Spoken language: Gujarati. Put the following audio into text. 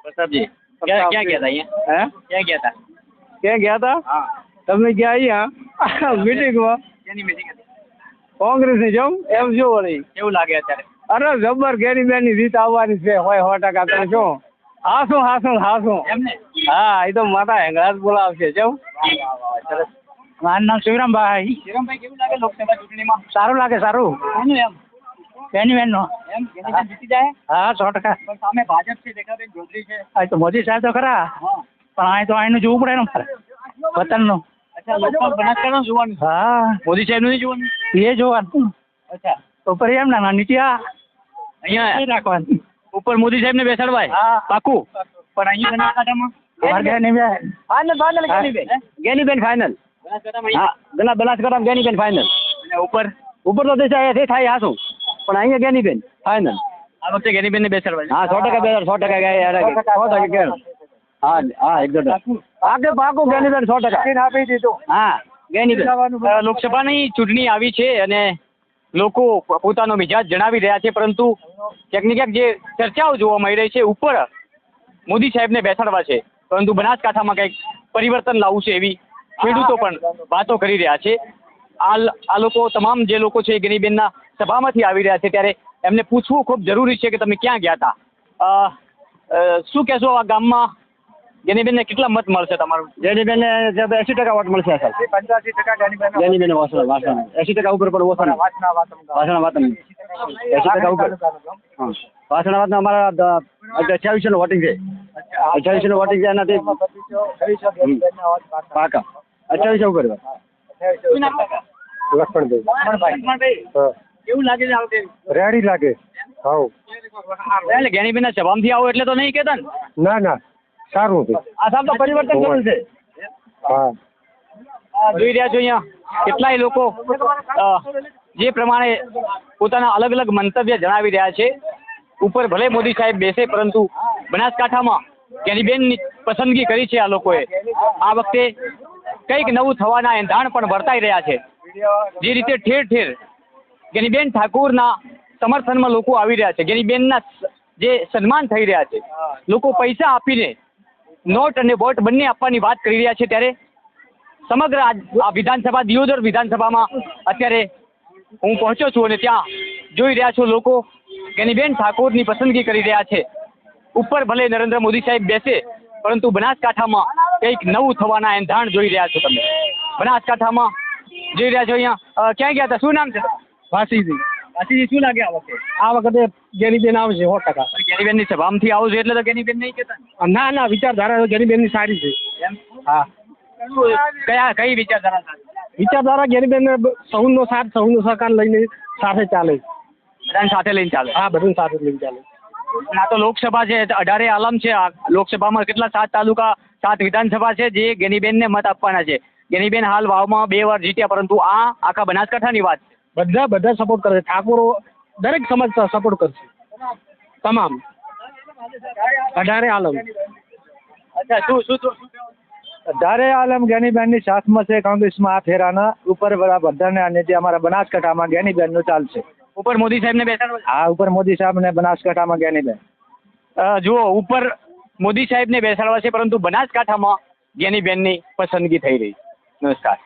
પ્રતાપજી ક્યાં ગયા હતા અહીંયા? હે ક્યાં ગયા હતા? ક્યાં ગયા હતા? હા. તમે ગયા અહીંયા મીટિંગમાં ક્યાંની મીટિંગ હતી? કોંગ્રેસની જમ એમ જો વળી. કેવું લાગે અત્યારે? અરે જબર ગેરીબેનની રીત આવવાની છે હોય 100% તમે શું હાશું એમને હા એ તો માતા હેંગળા જ બોલાવશે જમ. સરસ. મારું નામ શિવરામભાઈ. શિવરામભાઈ કેવું લાગે લોકસભા ચૂંટણીમાં? સારું લાગે સારું. કોનું એમ? ગેનીબેનનો. એમ ગેનીબેન જીતી જાય? હા 100%. પણ સામે ભાજપ છે, રેખાબેન ચૌધરી છે. આ તો મોદી સાહેબ તો ખરા હા. પણ અહીં તો અહીંનું જોવું પડે ને મારે વતનનું. અચ્છા, લોકસભા બનાસકાંઠાનું જોવાનું છે. હા મોદી સાહેબનું નહીં જોવાનું? એ જોવાનું. અચ્છા. ઉપર એમ ના નીચે આ અહીંયા રાખવાનું. ઉપર મોદી સાહેબને બેસાડવાય? હા. પાકું. પણ અહીંયા બનાસકાંઠામાં અમારે ગેનીબેન ફાઇનલ. ગેનીબેન ફાઇનલ. બનાસકાંઠામાં હા બનાસકાંઠામાં ગેનીબેન ફાઇનલ. અને ઉપર ઉપર તો દેખાય થાય હાશું પણ અહીંયા ગેનીબેન ફાઇનલ. આ વખતે ગેનીબેનને બેસાડવાય? હા 100% 100% હા હા એકદમ પાકું ગેનીબેન 100% આપી દીધું. હા ગેનીબેન. લોકસભાની ચૂંટણી આવી છે અને લોકો પોતાનો મિજાજ જણાવી રહ્યા છે, પરંતુ ક્યાંક ને ક્યાંક જે ચર્ચાઓ જોવા મળી રહી છે ઉપર મોદી સાહેબને બેસાડવા છે, પરંતુ બનાસકાંઠામાં કંઈક પરિવર્તન લાવવું છે એવી ખેડૂતો પણ વાતો કરી રહ્યા છે. આ લોકો તમામ જે લોકો છે એ ગેનીબેનના સભામાંથી આવી રહ્યા છે, ત્યારે એમને પૂછવું ખૂબ જરૂરી છે કે તમે ક્યાં ગયા હતા. શું કહેશો આ ગામમાં ગેનીબેનને કેટલા મત મળશે તમારું? ગેનીબેનને 80% વોટ મળશે સર. 85% ગેનીબેન વાસણા 80% ઉપર પણ વાસણા વાત 80% ઉપર. હા વાસણા વાતના અમારા 28% વોટિંગ છે. 28% વોટિંગ છે એનાથી પાકા 28% ઉપર. શું નામ? લક્ષ્મણભાઈ. કેવું લાગે છે આ વખતે? રેડી લાગે. હાઉ એટલે ગેનીબેનના સભામાંથી આવો એટલે તો નહીં કહેતા ને? ના સારું હતું. આ સાહેબ તો પરિવર્તન કરવું છે. હા જોઈ રહ્યા છો અહીંયા કેટલાય લોકો જે પ્રમાણે પોતાના અલગ અલગ મંતવ્ય જણાવી રહ્યા છે. ઉપર ભલે મોદી સાહેબ બેસે, પરંતુ બનાસકાંઠામાં ગેનીબેનની પસંદગી કરી છે આ લોકોએ. આ વખતે કંઈક નવું થવાના એંધાણ પણ વર્તાઈ રહ્યા છે. જે રીતે ઠેર ઠેર ગેનીબેન ઠાકોરના સમર્થનમાં લોકો આવી રહ્યા છે, ગેનીબેનના જે સન્માન થઈ રહ્યા છે, લોકો પૈસા આપીને નોટ અને વોટ બંને આપવાની વાત કરી રહ્યા છે. ત્યારે સમગ્ર આ વિધાનસભા દિયોદર વિધાનસભામાં અત્યારે હું પહોંચ્યો છું અને ત્યાં જોઈ રહ્યા છો લોકો ગેનીબેન ઠાકોરની પસંદગી કરી રહ્યા છે. ઉપર ભલે નરેન્દ્ર મોદી સાહેબ બેસે, પરંતુ બનાસકાંઠામાં કંઈક નવું થવાના એંધાણ જોઈ રહ્યા છો તમે. બનાસકાંઠામાં જોઈ રહ્યા છો અહીંયા ક્યાં ગયા હતા? શું નામ છે? વાસીજી. વાસીજી, શું લાગે આ વખતે ગેનીબેન આવશે 100%. ગેનીબેનની સભામાંથી આવો છો એટલે તો ગેનીબેન નહીં કહેતા? ના વિચારધારા ગેનીબેનની સારી છે. એમ? હા કઈ વિચારધારા? વિચારધારા ગેનીબેન સૌનો સાથ સૌનો સહકાર લઈને સાથે ચાલે. બધાને સાથે લઈને ચાલે? હા બધું સાથે લઈને ચાલે. આ તો લોકસભા છે, 18 આલમ છે. આ લોકસભામાં કેટલા 7 તાલુકા 7 વિધાનસભા છે જે ગેનીબેનને મત આપવાના છે. ગેનીબેન હાલ વાવમાં 2 વાર જીત્યા, પરંતુ આ આખા બનાસકાંઠાની વાત છે. બધા સપોર્ટ કરે. ઠાકોરો દરેક સમાજ સપોર્ટ કરશે તમામ 18 આલમ. અચ્છા, શું 18 આલમ ગેનીબેનની સાથમાં છે. કોંગ્રેસમાં આ ફેરાના ઉપર બધાને અને જે અમારા બનાસકાંઠામાં ગેનીબેનનું ચાલશે. ઉપર મોદી સાહેબને બેસાડવા? હા ઉપર મોદી સાહેબ ને બનાસકાંઠામાં ગેનીબેન. જુઓ, ઉપર મોદી સાહેબને બેસાડવા છે, પરંતુ બનાસકાંઠામાં ગેનીબેનની પસંદગી થઈ રહી. નમસ્કાર.